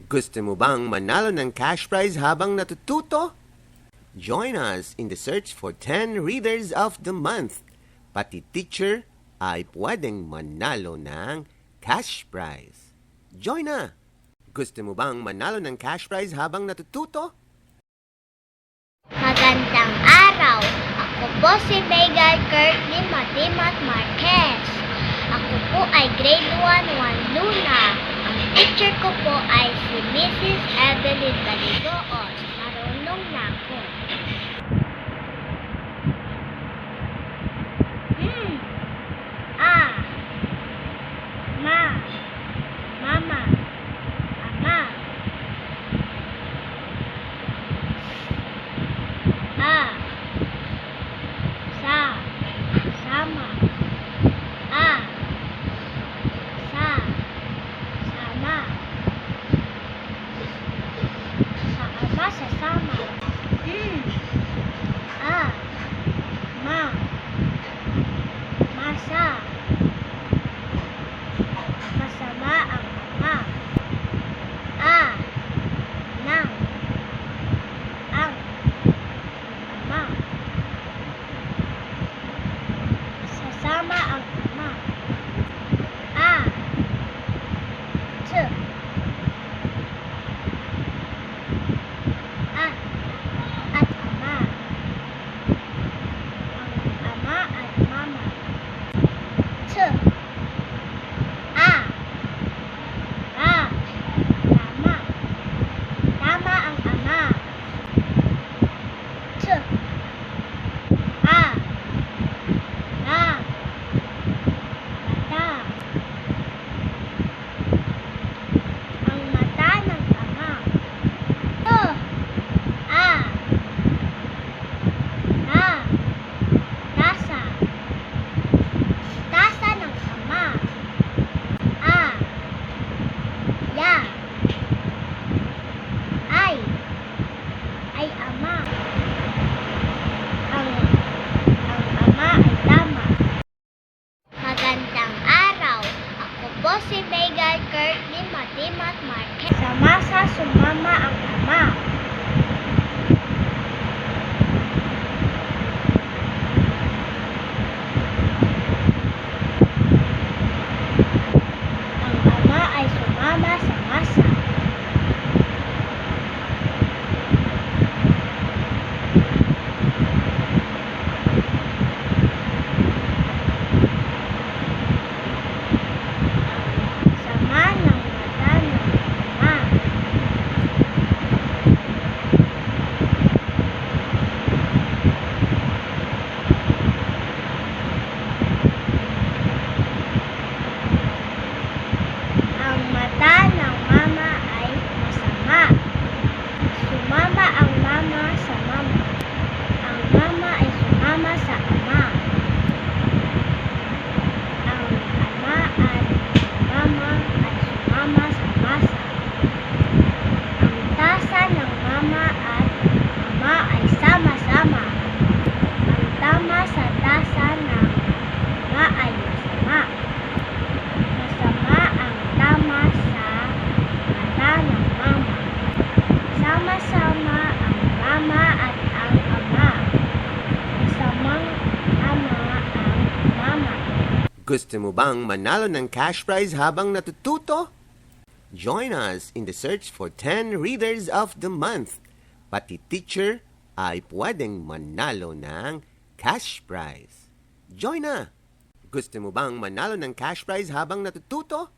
Gusto mo bang manalo ng cash prize habang natututo? Join us in the search for 10 Readers of the Month. Pati teacher ay pwedeng manalo ng cash prize. Join na! Gusto mo bang manalo ng cash prize habang natututo? Magandang araw! Ako po si Megan Kirtley Matimat Marquez. Ako po ay grade 1 Luna. Ang teacher ko po ay si Mrs. Evelyn Baligoos. Marunong na ako. Mama, Ama, Sama, Sama, sasama, masa, masama ang ama, nang, ang ama, sasama ang ama, t, at ama, ang ama at mama, t, tama ang ama, t, mata, ang mata ng ama, tasa, tasa ng ama, ya, ay ama, ang ama ay tama. Magandang araw! Ako po si Megan Kirtley Matimat Marquez. Sa masa sumama ang ama. Ang ama ay sumama sa masa. Sama ng mata ng ama. Ang mata ng mama ay masama. Sumama ang mama sa mama. Ang mama ay sumama sa ama. Ang ama at mama ay sumama sa masa. Ang tasa ng mama at ama ay sama-sama. Ang tama sa tasa ng ama ay masama. Masama ang tama sa mata ng mama. Sama-sama ang mama at ang ama. Masamang ama ang mama. Gusto mo bang manalo ng cash prize habang natututo? Join us in the search for 10 Readers of the Month. Pati teacher ay pwedeng manalo ng cash prize. Join na! Gusto mo bang manalo ng cash prize habang natututo?